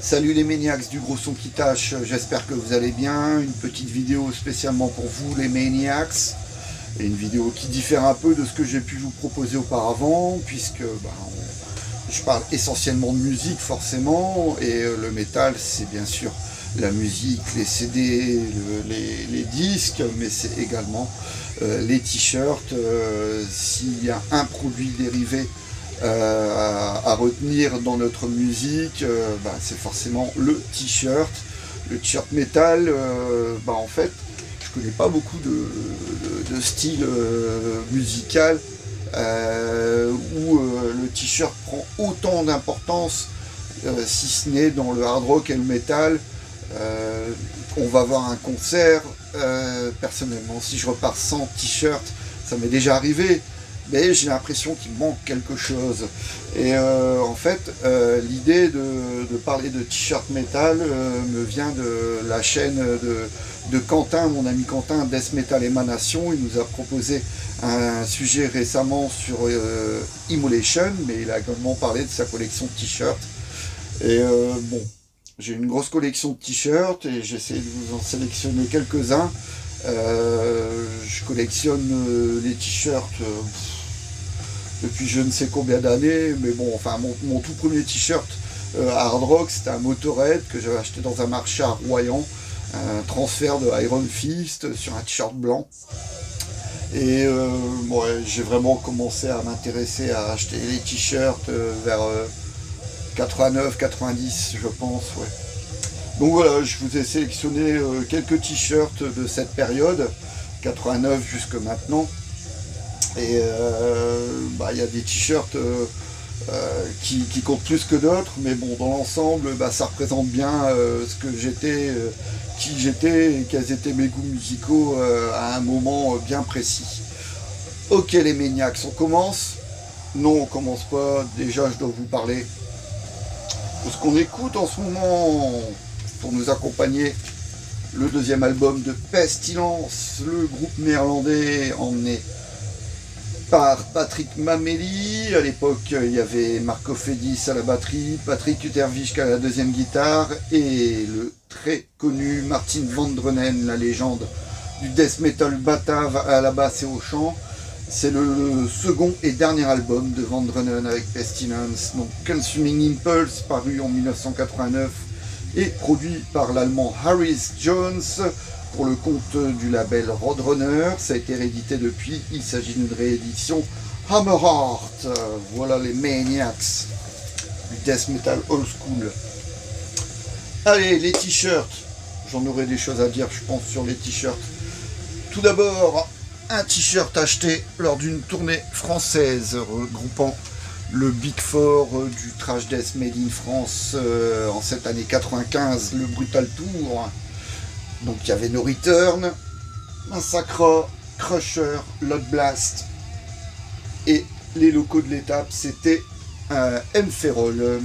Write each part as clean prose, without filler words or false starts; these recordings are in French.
Salut les Maniacs du gros son qui tâche, j'espère que vous allez bien. Une petite vidéo spécialement pour vous les Maniacs. Et une vidéo qui diffère un peu de ce que j'ai pu vous proposer auparavant, puisque je parle essentiellement de musique forcément, et le métal c'est bien sûr la musique, les CD, les disques, mais c'est également les t-shirts. S'il y a un produit dérivé à retenir dans notre musique, c'est forcément le t-shirt. Le t-shirt métal, en fait, je connais pas beaucoup de style musical où le t-shirt prend autant d'importance, si ce n'est dans le hard rock et le métal. On va voir un concert, personnellement, si je repars sans t-shirt, ça m'est déjà arrivé, mais j'ai l'impression qu'il manque quelque chose. Et en fait, l'idée de parler de t-shirt métal me vient de la chaîne de Quentin, mon ami Quentin, Death Metal Émanation. Il nous a proposé un sujet récemment sur Immolation, mais il a également parlé de sa collection de t-shirts. Et j'ai une grosse collection de t-shirts et j'essaie de vous en sélectionner quelques-uns. Je collectionne les t-shirts depuis je ne sais combien d'années, mais bon, enfin mon tout premier t-shirt hard rock, c'était un Motorhead que j'avais acheté dans un marché à Royan, un transfert de Iron Fist sur un t-shirt blanc. Et j'ai vraiment commencé à m'intéresser à acheter les t-shirts vers 89, 90, je pense, ouais. Donc voilà, je vous ai sélectionné quelques t-shirts de cette période, 89 jusque maintenant. Et y a des t-shirts qui comptent plus que d'autres, mais bon, dans l'ensemble, ça représente bien ce que j'étais, qui j'étais et quels étaient mes goûts musicaux à un moment bien précis. Ok les Maniacs, on commence? Non, on commence pas. Déjà, je dois vous parler de ce qu'on écoute en ce moment pour nous accompagner. Le deuxième album de Pestilence, le groupe néerlandais emmené par Patrick Mameli. À l'époque, il y avait Marco Fédis à la batterie, Patrick Uterwijk à la deuxième guitare et le très connu Martin Van Drunen, la légende du death metal batave à la basse et au chant. C'est le second et dernier album de Van Drunen avec Pestilence, donc Consuming Impulse, paru en 1989 et produit par l'allemand Harris Jones pour le compte du label Roadrunner. Ça a été réédité depuis, il s'agit d'une réédition Hammerheart. Voilà les Maniacs du death metal old school. Allez, les t-shirts, j'en aurai des choses à dire je pense sur les t-shirts. Tout d'abord, un t-shirt acheté lors d'une tournée française regroupant le Big Four du Trash Death Made in France en cette année 95, le Brutal Tour. Donc il y avait No Return, Massacre, Crusher, Bloodblast et les locaux de l'étape c'était M-Ferrol,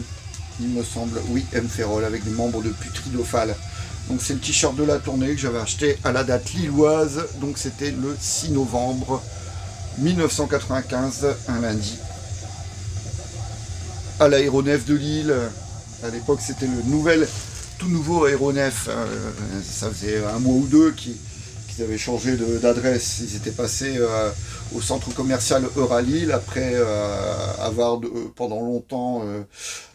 il me semble, oui M-Ferrol avec des membres de Putridophale. Donc c'est le t-shirt de la tournée que j'avais acheté à la date lilloise, donc c'était le 6 novembre 1995, un lundi, à l'aéronef de Lille. À l'époque c'était le tout nouveau aéronef, ça faisait un mois ou deux qu'ils avaient changé d'adresse, ils étaient passés au centre commercial Euralille après avoir pendant longtemps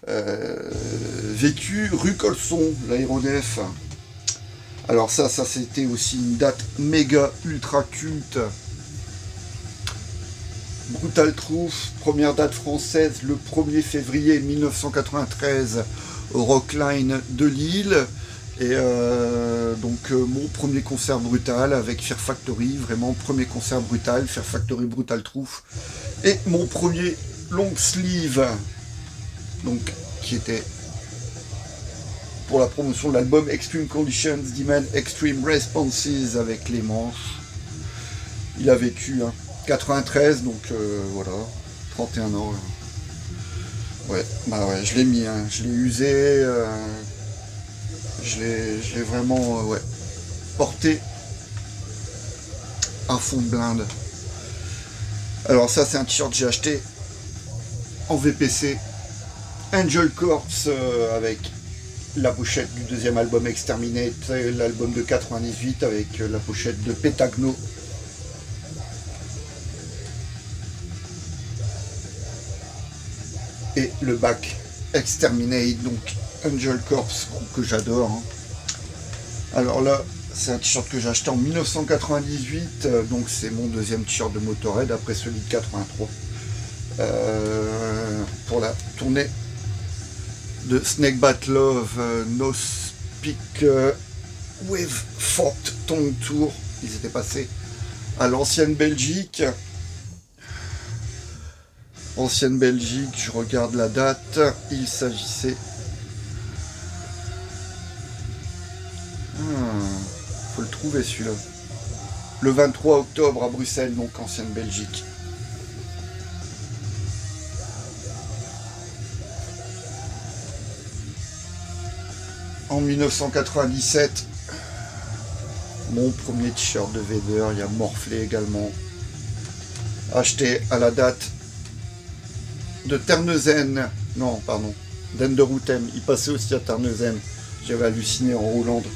vécu rue Colson, l'aéronef. Alors ça c'était aussi une date méga ultra culte. Brutal Truth, première date française, le 1er février 1993 au Rockline de Lille. Et mon premier concert brutal avec Fear Factory, vraiment premier concert brutal, Fear Factory Brutal Truth. Et mon premier long sleeve, donc qui était pour la promotion de l'album Extreme Conditions Demand Extreme Responses avec les manches. Il a vécu 93, donc voilà, 31 ans. Ouais, je l'ai mis, je l'ai usé, je l'ai vraiment porté à fond de blinde. Alors ça c'est un t-shirt que j'ai acheté en VPC Angel Corpse avec la pochette du deuxième album Exterminate, l'album de 98 avec la pochette de Petagno. Et le bac Exterminate, donc Angel Corpse, que j'adore. Hein. Alors là, c'est un t-shirt que j'ai acheté en 1998, donc c'est mon deuxième t-shirt de Motorhead après celui de 83. Pour la tournée de Snakebite Love, No Speak with Forked Tongue Tour. Ils étaient passés à l'ancienne Belgique. Ancienne Belgique, je regarde la date, il s'agissait... faut le trouver celui-là. Le 23 octobre à Bruxelles, donc ancienne Belgique. En 1997, mon premier t-shirt de Vader, il y a Morflé également. Acheté à la date de Terneuzen, non pardon, d'Enderoutem, il passait aussi à Terneuzen, j'avais halluciné en Hollande.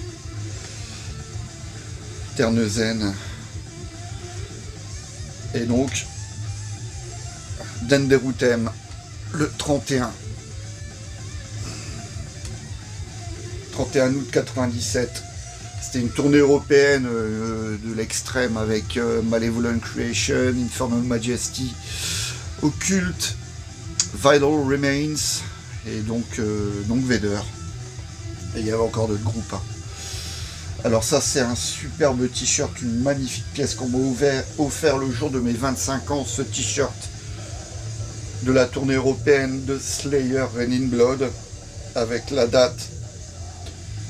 Terneuzen, et donc d'Enderoutem, le 31 août 97, c'était une tournée européenne de l'extrême avec Malevolent Creation, Infernal Majesty, Occult, Vital Remains et donc Vader. Et il y avait encore d'autres groupes. Hein. Alors ça c'est un superbe t-shirt, une magnifique pièce qu'on m'a offert le jour de mes 25 ans, ce t-shirt de la tournée européenne de Slayer Reign in Blood, avec la date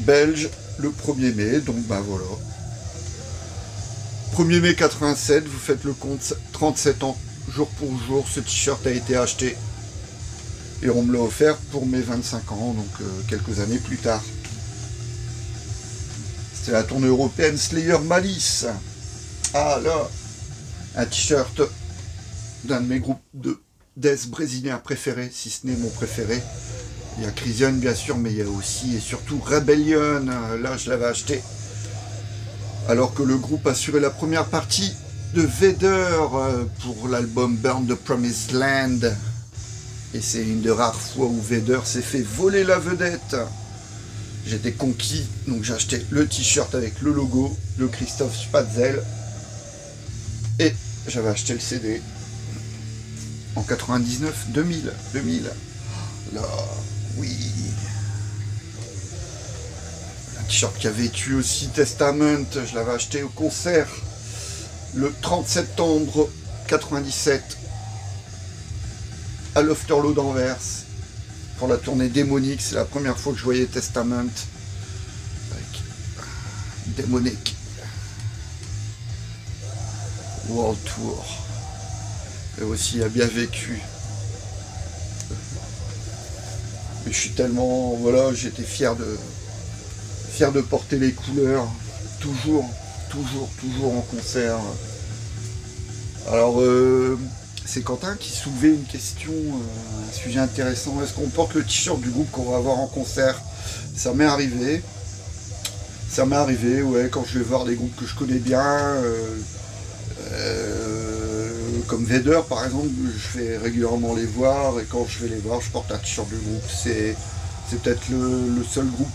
belge le 1er mai, donc ben voilà. 1er mai 87, vous faites le compte, 37 ans, jour pour jour, ce t-shirt a été acheté. Et on me l'a offert pour mes 25 ans, donc quelques années plus tard. C'était la tournée européenne Slayer Malice. Ah là, un t-shirt d'un de mes groupes de death brésiliens préférés, si ce n'est mon préféré. Il y a Crisian bien sûr, mais il y a aussi et surtout Rebellion. Là, je l'avais acheté alors que le groupe assurait la première partie de Vader pour l'album Burn the Promised Land. Et c'est une des rares fois où Vader s'est fait voler la vedette. J'étais conquis, donc j'ai acheté le t-shirt avec le logo de Christophe Spatzel. Et j'avais acheté le CD en 99, 2000. Là, oui. Un t-shirt qui a vécu aussi Testament, je l'avais acheté au concert le 30 septembre 97. À l'Ofterlo d'Anvers pour la tournée démonique. C'est la première fois que je voyais Testament avec démonique World Tour, et aussi il a bien vécu. Mais je suis tellement, voilà, j'étais fier de porter les couleurs, toujours en concert. Alors c'est Quentin qui soulevait une question, un sujet intéressant. Est-ce qu'on porte le t-shirt du groupe qu'on va voir en concert? Ça m'est arrivé. Ouais, quand je vais voir des groupes que je connais bien, comme Vader par exemple, je vais régulièrement les voir, et quand je vais les voir, je porte un t-shirt du groupe. C'est peut-être le seul groupe.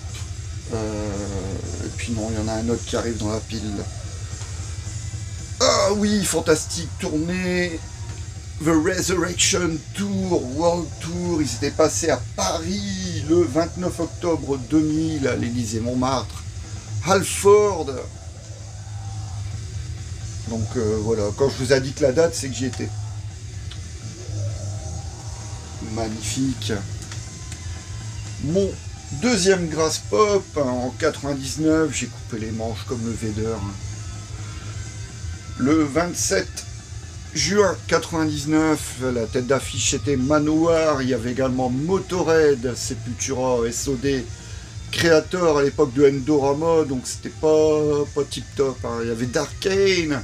Et puis non, il y en a un autre qui arrive dans la pile. Ah oui, fantastique tournée. The Resurrection Tour, World Tour, ils étaient passés à Paris le 29 octobre 2000 à l'Élysée-Montmartre, Halford. Donc voilà, quand je vous ai dit que la date, c'est que j'y étais. Magnifique. Mon deuxième Grass Pop, en 99, j'ai coupé les manches comme le Vader. Le 27 juin 99, la tête d'affiche était Manowar, il y avait également Motorhead, Sepultura, SOD, Creator à l'époque de Endorama, donc c'était pas tip top. Hein. Il y avait Darkane,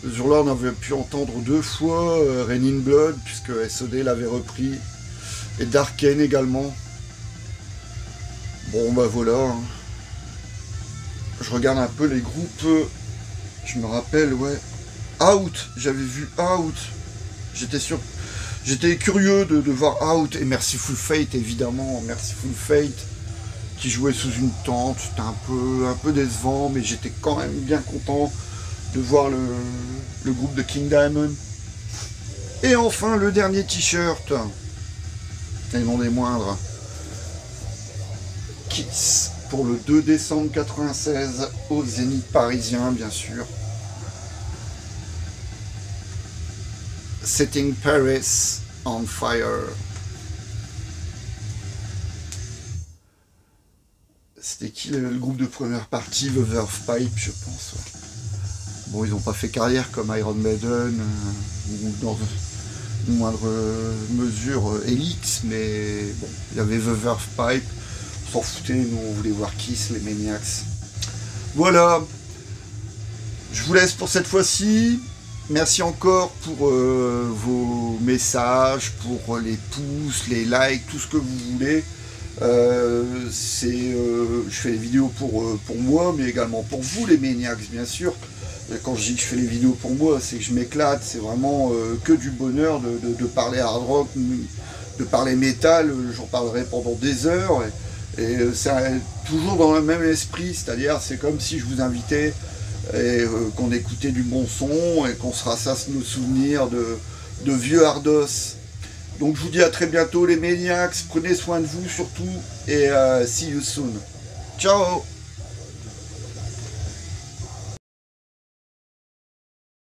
ce jour-là on avait pu entendre 2 fois Reign in Blood, puisque SOD l'avait repris, et Darkane également. Bon bah voilà, hein. Je regarde un peu les groupes, je me rappelle, ouais, Out, j'avais vu Out, j'étais curieux de voir Out, et Mercyful Fate évidemment, Mercyful Fate, qui jouait sous une tente, c'était un peu décevant, mais j'étais quand même bien content de voir le groupe de King Diamond. Et enfin le dernier t-shirt, et non des moindres, Kiss, pour le 2 décembre 96 au Zénith parisien, bien sûr. Setting Paris on Fire. C'était qui le groupe de première partie? The Verve Pipe, je pense. Ouais. Bon, ils n'ont pas fait carrière comme Iron Maiden, ou dans une moindre mesure Helix, mais bon, il y avait The Verve Pipe. On s'en foutait, nous on voulait voir Kiss, les Maniacs. Voilà, je vous laisse pour cette fois-ci. Merci encore pour vos messages, pour les pouces, les likes, tout ce que vous voulez. Je fais les vidéos pour moi, mais également pour vous, les Maniacs, bien sûr. Et quand je dis que je fais les vidéos pour moi, c'est que je m'éclate, c'est vraiment que du bonheur de parler hard rock, de parler métal, j'en parlerai pendant des heures. Et c'est toujours dans le même esprit, c'est-à-dire c'est comme si je vous invitais et qu'on écoutait du bon son et qu'on se rassasse nos souvenirs de vieux hardos. Donc je vous dis à très bientôt les Maniacs, prenez soin de vous surtout et see you soon. Ciao!